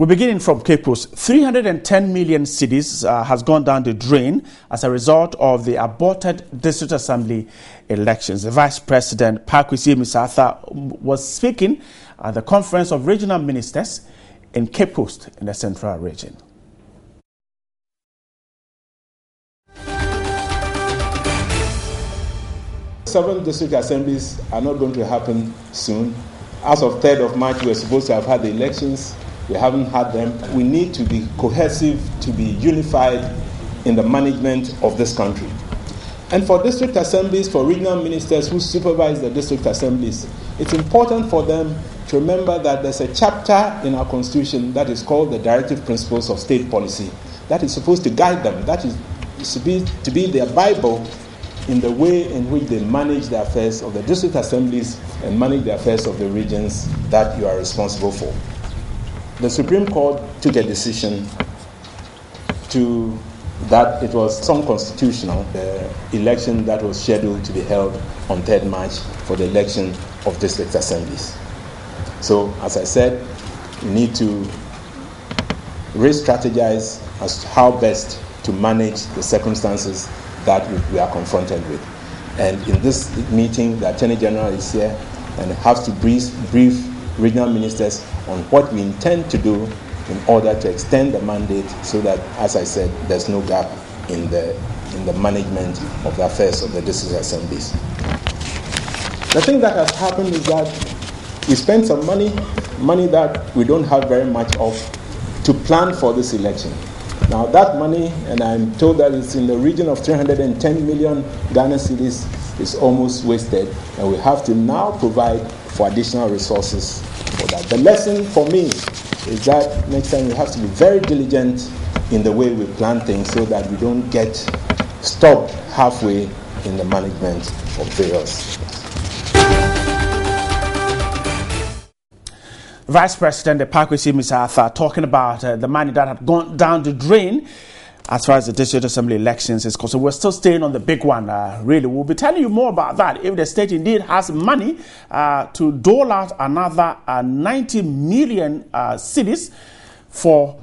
We're beginning from Kpone. 310 million cedis has gone down the drain as a result of the aborted District Assembly elections. The Vice President, Kpone Misatha, was speaking at the Conference of Regional Ministers in Kpone in the Central Region. Seven district assemblies are not going to happen soon. As of 3rd of March, we're supposed to have had the elections. We haven't had them. We need to be cohesive, to be unified in the management of this country. And for district assemblies, for regional ministers who supervise the district assemblies, it's important for them to remember that there's a chapter in our constitution that is called the Directive Principles of State Policy that is supposed to guide them. That is to be their Bible in the way in which they manage the affairs of the district assemblies and manage the affairs of the regions that you are responsible for. The Supreme Court took a decision that it was unconstitutional, the election that was scheduled to be held on 3rd March for the election of district assemblies. So, as I said, we need to re-strategize as to how best to manage the circumstances that we are confronted with. And in this meeting, the Attorney General is here and has to brief regional ministers on what we intend to do in order to extend the mandate so that, as I said, there's no gap in the management of the affairs of the district assemblies. The thing that has happened is that we spent some money that we don't have very much of, to plan for this election. Now that money, and I'm told that it's in the region of 310 million Ghana cedis, is almost wasted, and we have to now provide for additional resources for that. The lesson for me is that next time we have to be very diligent in the way we plan things so that we don't get stopped halfway in the management of various. Vice President Kpone Misatha talking about the money that had gone down the drain as far as the District Assembly elections is concerned. We're still staying on the big one, really. We'll be telling you more about that if the state indeed has money to dole out another 90 million cedis for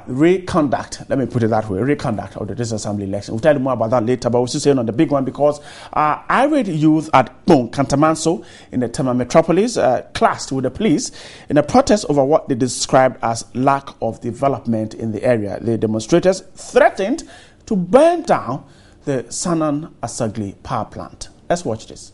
reconduct. Let me put it that way, reconduct of the District Assembly election. We'll tell you more about that later, but we're still staying on the big one because irate youth at Kpone, Kantamanso, in the Tema metropolis, clashed with the police in a protest over what they described as lack of development in the area. The demonstrators threatened to burn down the Sanan Asagli power plant. Let's watch this.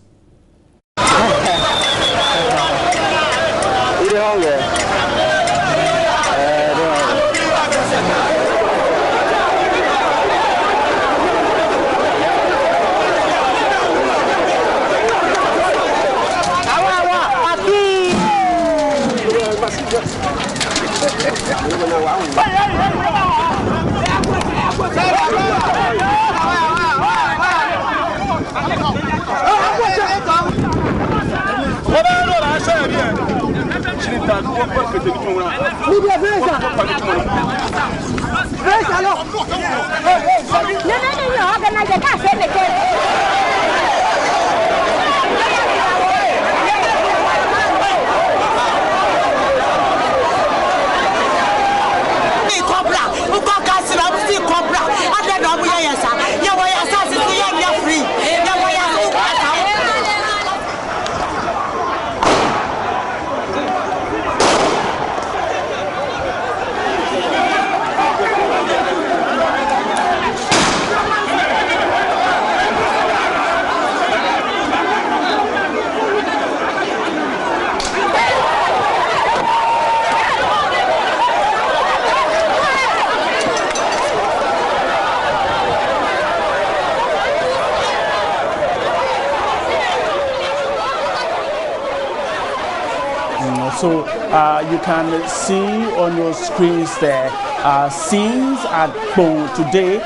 So you can see on your screens there scenes at Kpone today.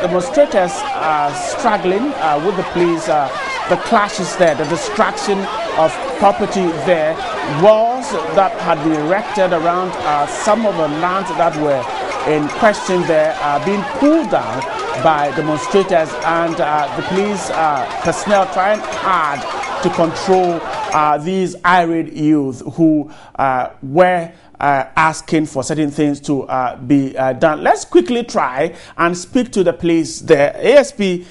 Demonstrators are struggling with the police. The clashes there, the destruction of property there, walls that had been erected around some of the lands that were in question there are being pulled down by demonstrators, and the police personnel trying hard to control these irate youth who were asking for certain things to be done. Let's quickly try and speak to the police. The ASP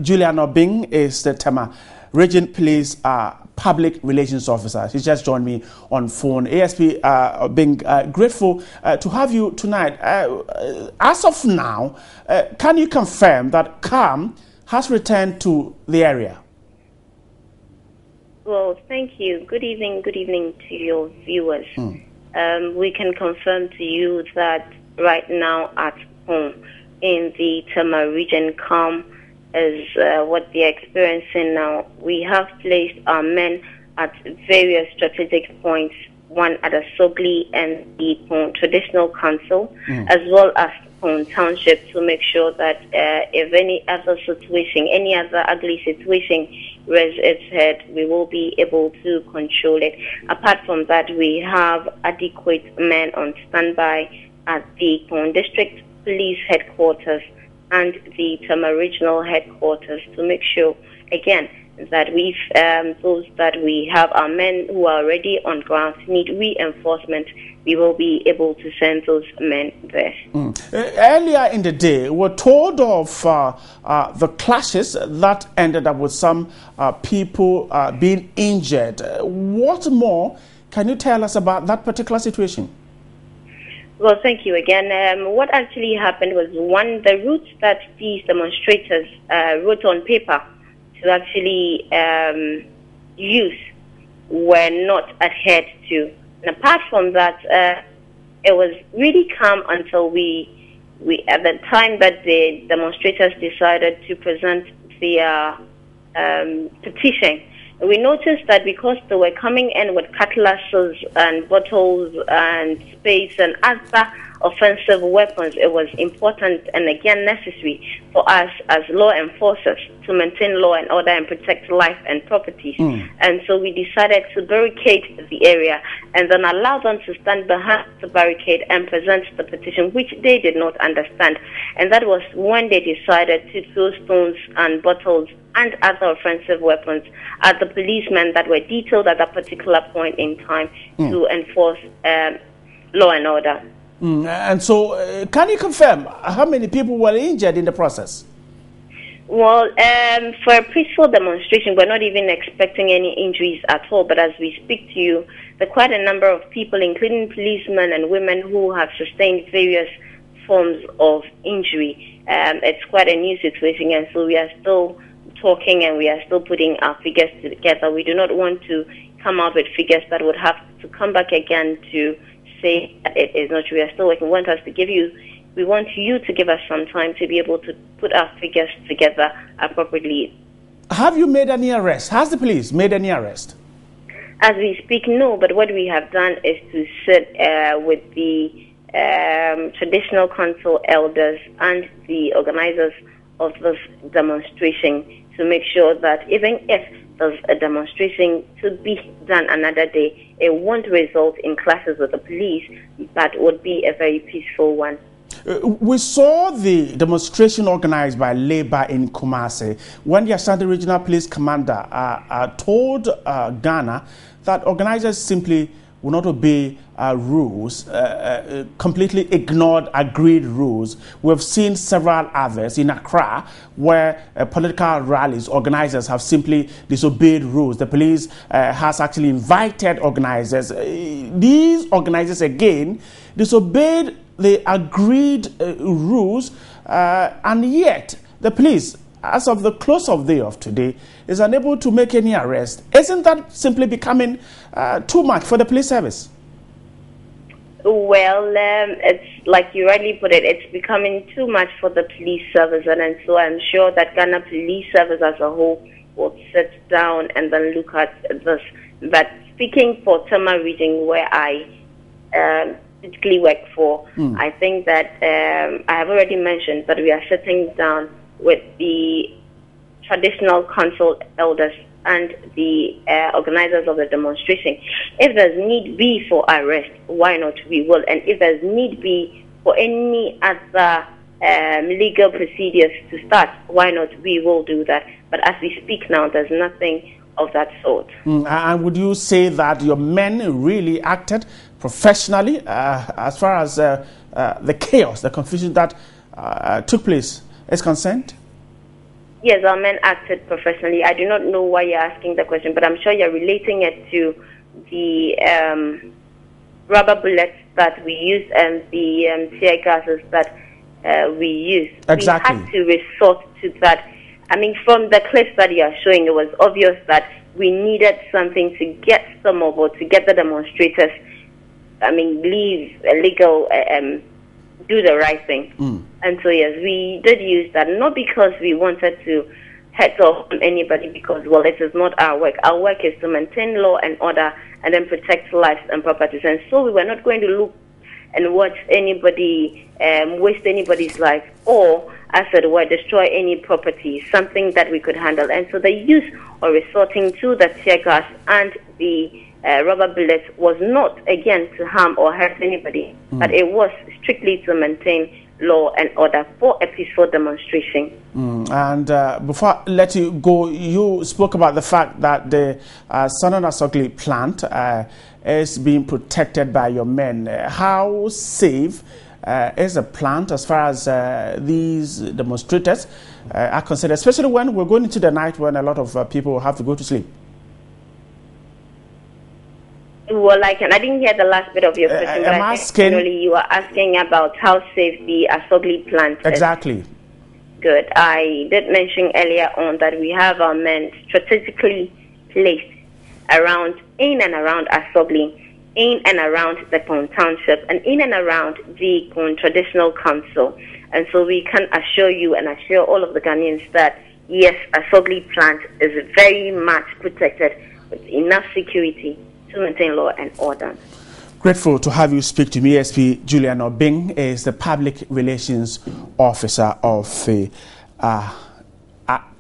Julian Obing is the Tema Region Police Public Relations Officer. She just joined me on phone. ASP Obing, grateful to have you tonight. As of now, can you confirm that calm has returned to the area? Well, thank you. Good evening to your viewers. We can confirm to you that right now at home in the Tema region, calm is what they're experiencing now. We have placed our men at various strategic points, one at the Sogli and the Kpone Traditional Council, as well as Kpone Township, to make sure that if any other situation, any other ugly situation rears its head, we will be able to control it. Apart from that, we have adequate men on standby at the Kpone District Police Headquarters and the Tema Regional Headquarters to make sure, again, that those that we have our men who are already on ground need reinforcement, we will be able to send those men there. Earlier in the day, we're told of the clashes that ended up with some people being injured. What more can you tell us about that particular situation? Well, thank you again. What actually happened was, the routes that these demonstrators wrote on paper to actually use were not adhered to. And apart from that, it was really calm until we at the time that the demonstrators decided to present their petition. We noticed that because they were coming in with cutlasses and bottles and spades and other offensive weapons, it was important and again necessary for us as law enforcers to maintain law and order and protect life and properties. And so we decided to barricade the area and then allow them to stand behind the barricade and present the petition, which they did not understand. And that was when they decided to throw stones and bottles and other offensive weapons at the policemen that were detailed at that particular point in time to enforce law and order. And so, can you confirm how many people were injured in the process? Well, for a peaceful demonstration, we're not even expecting any injuries at all. But as we speak to you, there are quite a number of people, including policemen and women, who have sustained various forms of injury. It's quite a new situation, and so we are still talking and we are still putting our figures together. We do not want to come out with figures that would have to come back again to say that it is not true. We are still working. We want you to give us some time to be able to put our figures together appropriately. Have you made any arrests? Has the police made any arrest? As we speak, no, but what we have done is to sit with the traditional council elders and the organizers of this demonstration to make sure that even if there's a demonstration to be done another day, it won't result in clashes with the police, but would be a very peaceful one. We saw the demonstration organized by Labour in Kumasi when the Ashanti Regional Police Commander told Ghana that organizers simply will not obey rules, completely ignored agreed rules. We've seen several others in Accra where political rallies, organizers have simply disobeyed rules. The police has actually invited organizers. These organizers again disobeyed the agreed rules, and yet the police, as of the close of day of today, is unable to make any arrest. Isn't that simply becoming too much for the police service? Well, it's like you rightly put it, it's becoming too much for the police service, and so I'm sure that Ghana Police Service as a whole will sit down and then look at this. But speaking for Tema region, where I particularly work for, I think that I have already mentioned that we are sitting down with the traditional council elders and the organizers of the demonstration. If there's need be for arrest, why not we will? And if there's need be for any other legal procedures to start, why not we will do that? But as we speak now, there's nothing of that sort. And would you say that your men really acted professionally as far as the chaos, the confusion that took place is concerned? Yes, our men acted professionally. I do not know why you're asking the question, but I'm sure you're relating it to the rubber bullets that we used and the tear gases that we used. Exactly. We had to resort to that. I mean, from the clips that you are showing, it was obvious that we needed something to get some of, or to get the demonstrators, leave illegal, do the right thing. And so, yes, we did use that, not because we wanted to head off on anybody, because, well, it is not our work. Our work is to maintain law and order and then protect lives and properties. And so we were not going to look and watch anybody waste anybody's life, or, as it were, destroy any property, something that we could handle. And so the use or resorting to the tear gas and the rubber bullets was not, again, to harm or hurt anybody, but it was strictly to maintain law and order for a peaceful demonstration. And before I let you go, you spoke about the fact that the Sanan Asogli plant is being protected by your men. How safe is the plant as far as these demonstrators are concerned, especially when we're going into the night when a lot of people have to go to sleep? Well, I didn't hear the last bit of your question, but I think generally you are asking about how safe the Asogli plant is. Exactly. Good. I did mention earlier on that we have our men strategically placed in and around Asogli, in and around the Kpone township, and in and around the Kpone traditional council. And so we can assure you and assure all of the Ghanaians that, yes, Asogli plant is very much protected with enough security to maintain law and order. Grateful to have you speak to me. ASP Julian Obing is the Public Relations Officer of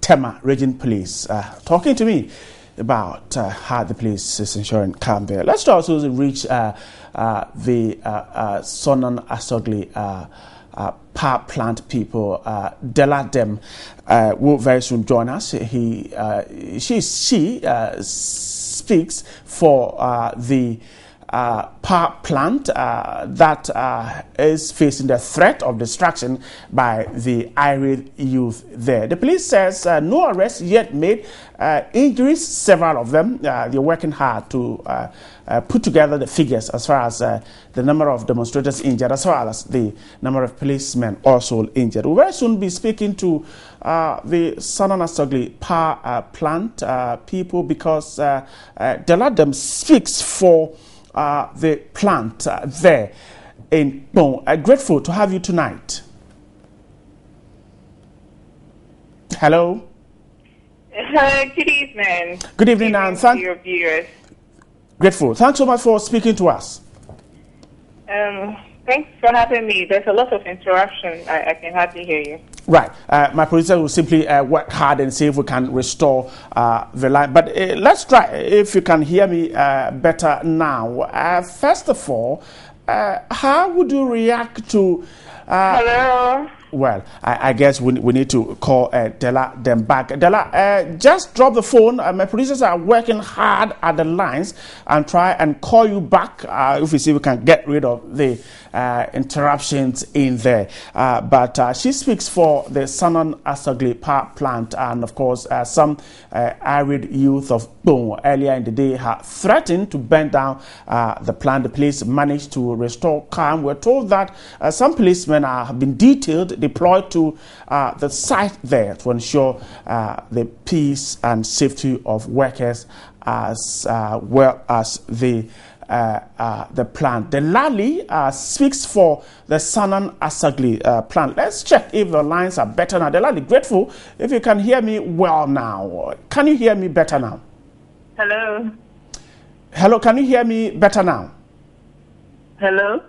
Tema Region Police, talking to me about how the police is ensuring calm there. Let's also reach the Sanan Asogli power plant people. Della Dem will very soon join us. She speaks for the power plant that is facing the threat of destruction by the irate youth there. The police says no arrests yet made, injuries, several of them. They're working hard to put together the figures as far as the number of demonstrators injured, as well as the number of policemen also injured. We'll very soon be speaking to the Sanan Asogli power plant people, because Deladem speaks for the plant there in Kpone. Grateful to have you tonight. Hello. Good evening. Good evening, and thank your viewers. Grateful. Thanks so much for speaking to us. Thanks for having me. There's a lot of interruption. I can hardly hear you. Right. My producer will simply work hard and see if we can restore the line. But let's try if you can hear me better now. First of all, how would you react to... Hello? Well, I guess we need to call Della them back. Della, just drop the phone. My producers are working hard at the lines and try and call you back if we see we can get rid of the interruptions in there. But she speaks for the Sanan Asogli power plant, and of course some irate youth of Kpone earlier in the day had threatened to burn down the plant. The police managed to restore calm. We're told that some policemen have been deployed to the site there to ensure the peace and safety of workers, as well as the plant. The Lali speaks for the Sanan Asogli plant. Let's check if the lines are better now. The Lali, grateful if you can hear me well now. Can you hear me better now? Hello? Hello, can you hear me better now? Hello?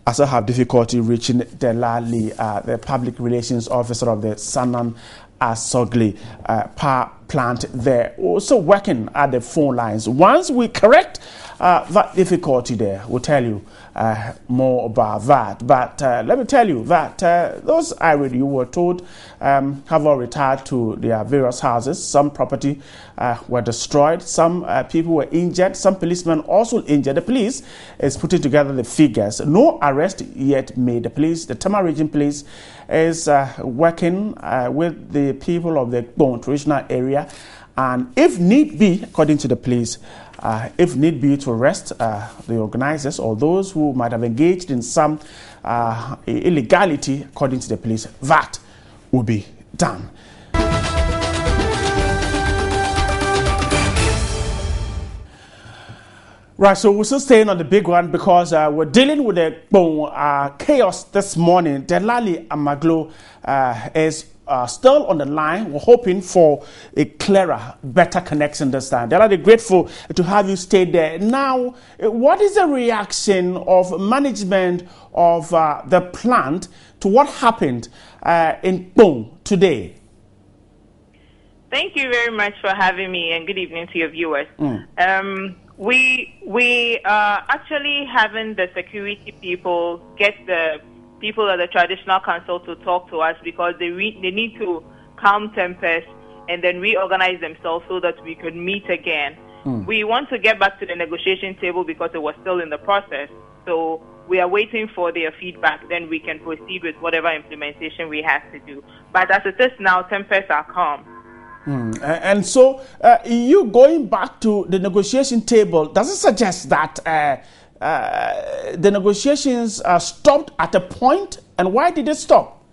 I still have difficulty reaching Delali, the Public Relations Officer of the Sanan Asogli power plant there. Also working at the phone lines. Once we correct that difficulty there, we'll tell you more about that. But let me tell you that those Irene you were told have all retired to their various houses. Some property were destroyed. Some people were injured. Some policemen also injured. The police is putting together the figures. No arrest yet made. The police, the Tema Region Police, is working with the people of the Kpone traditional area, and if need be, according to the police, if need be, to arrest the organizers or those who might have engaged in some illegality, according to the police, that will be done. Right, so we're still staying on the big one because we're dealing with the chaos this morning. Delali Amaglo is still on the line. We're hoping for a clearer, better connection this time. Delali, grateful to have you stay there. Now, what is the reaction of management of the plant to what happened in Kpone today? Thank you very much for having me, and good evening to your viewers. We are actually having the security people get the people of the traditional council to talk to us because they need to calm tempers and then reorganize themselves so that we could meet again. We want to get back to the negotiation table because it was still in the process. So we are waiting for their feedback. Then we can proceed with whatever implementation we have to do. But as it is now, tempers are calm. And so, you going back to the negotiation table, does it suggest that the negotiations stopped at a point? And why did it stop?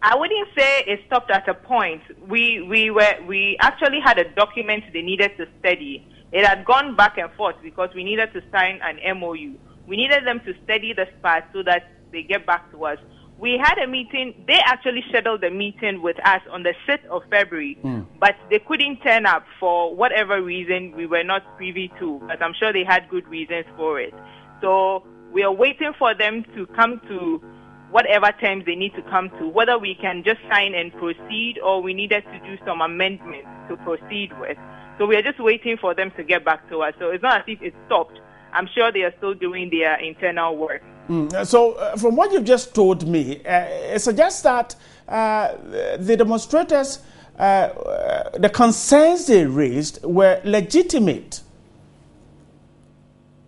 I wouldn't say it stopped at a point. We actually had a document they needed to study. It had gone back and forth because we needed to sign an MOU. We needed them to study the part so that they get back to us. We had a meeting. They actually scheduled a meeting with us on the 6th of February, but they couldn't turn up for whatever reason we were not privy to, but I'm sure they had good reasons for it. So we are waiting for them to come to whatever terms they need to come to, whether we can just sign and proceed or we needed to do some amendments to proceed with. So we are just waiting for them to get back to us. So it's not as if it stopped. I'm sure they are still doing their internal work. So, from what you've just told me, it suggests that the demonstrators, the concerns they raised were legitimate.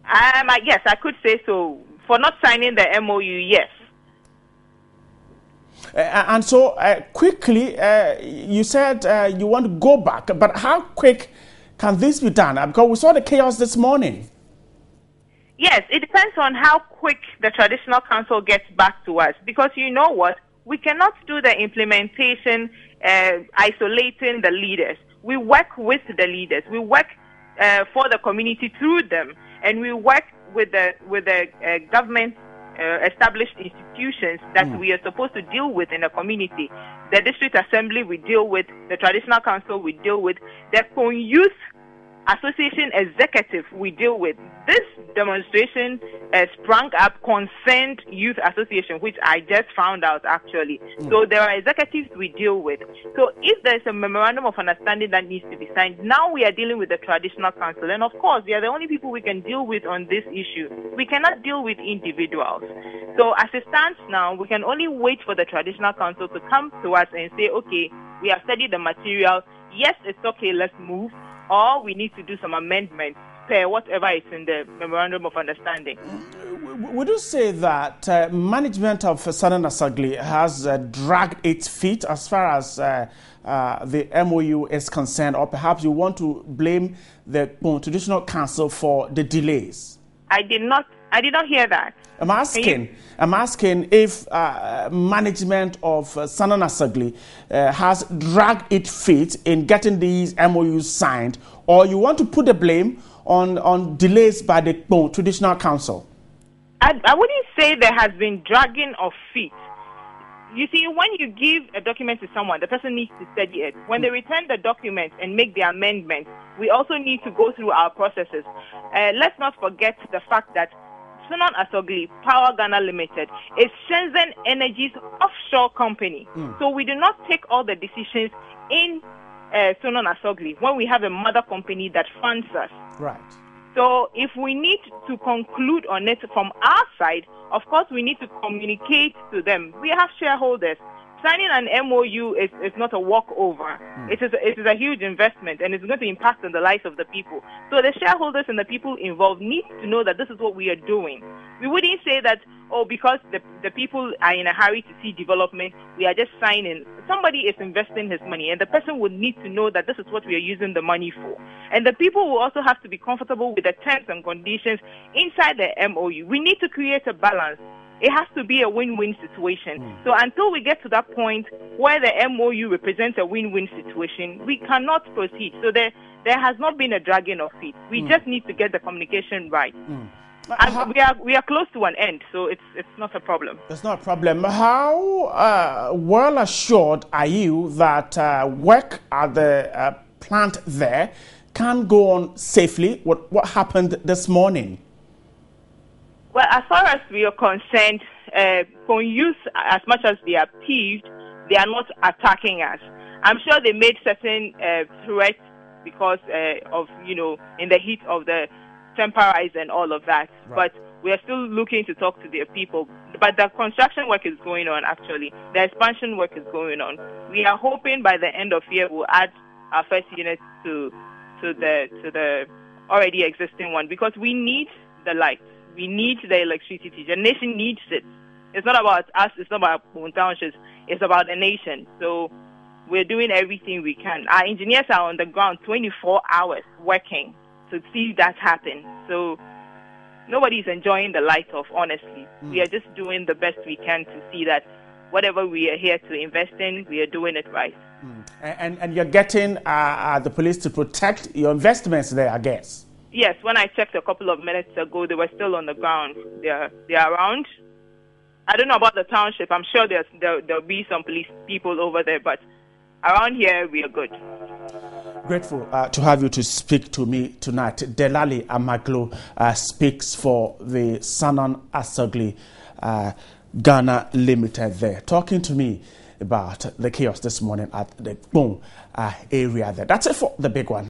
Yes, I could say so. For not signing the MOU, yes. And so, quickly, you said you want to go back, but how quick can this be done? Because we saw the chaos this morning. Yes, it depends on how quick the traditional council gets back to us. Because you know what? We cannot do the implementation isolating the leaders. We work with the leaders. We work for the community through them. And we work with the government established institutions that we are supposed to deal with in the community. The district assembly we deal with, the traditional council we deal with, the Kpone Youth Association executive we deal with. This demonstration sprang up concerned youth association, which I just found out actually. So there are executives we deal with. So if there's a memorandum of understanding that needs to be signed, now we are dealing with the traditional council. And of course, they are the only people we can deal with on this issue. We cannot deal with individuals. So as it stands now, we can only wait for the traditional council to come to us and say, okay, we have studied the material. Yes, it's okay, let's move. Or we need to do some amendments per whatever is in the memorandum of understanding. Would you say that management of Southern Asogli has dragged its feet as far as the MOU is concerned, or perhaps you want to blame the Traditional Council for the delays? I did not hear that. I'm asking if management of Southern Asogli has dragged its feet in getting these MOUs signed, or you want to put the blame on delays by the Traditional Council? I wouldn't say there has been dragging of feet. You see, when you give a document to someone, the person needs to study it. When they return the document and make the amendments, we also need to go through our processes. Let's not forget the fact that Southern Asogli Power Ghana Limited is Shenzhen Energy's offshore company. So we do not take all the decisions in Sonon Asogli when we have a mother company that funds us? Right. So if we need to conclude on it from our side, of course we need to communicate to them. We have shareholders. Signing an MOU is not a walkover. It is a huge investment, and it's going to impact on the lives of the people. So the shareholders and the people involved need to know that this is what we are doing. We wouldn't say that, because the people are in a hurry to see development, we are just signing. Somebody is investing his money, and the person would need to know that this is what we are using the money for. And the people will also have to be comfortable with the terms and conditions inside the MOU. We need to create a balance. It has to be a win-win situation. So until we get to that point where the MOU represents a win-win situation, we cannot proceed. So there has not been a dragging of feet. We just need to get the communication right. And we are close to an end, so it's not a problem. It's not a problem. How well assured are you that work at the plant there can go on safely? What happened this morning? Well, as far as we are concerned, Kpone, as much as they are peeved, they are not attacking us. I'm sure they made certain threats because of, in the heat of the temperature and all of that. Right. But we are still looking to talk to their people. But the construction work is going on, actually. The expansion work is going on. We are hoping by the end of year we'll add our first unit to the already existing one, because we need the lights. We need the electricity. The nation needs it. It's not about us. It's not about Kpone townships. It's about the nation. So we're doing everything we can. Our engineers are on the ground 24 hours working to see that happen. So nobody's enjoying the light off, honestly. We are just doing the best we can to see that whatever we are here to invest in, we are doing it right. And you're getting the police to protect your investments there, I guess. Yes, when I checked a couple of minutes ago, they were still on the ground. They are around. I don't know about the township. I'm sure there'll be some police people over there, but around here, we are good. Grateful to have you to speak to me tonight. Delali Amaglo speaks for the Sonon Asogli Ghana Limited there, talking to me about the chaos this morning at the Kpone area there. That's it for the big one.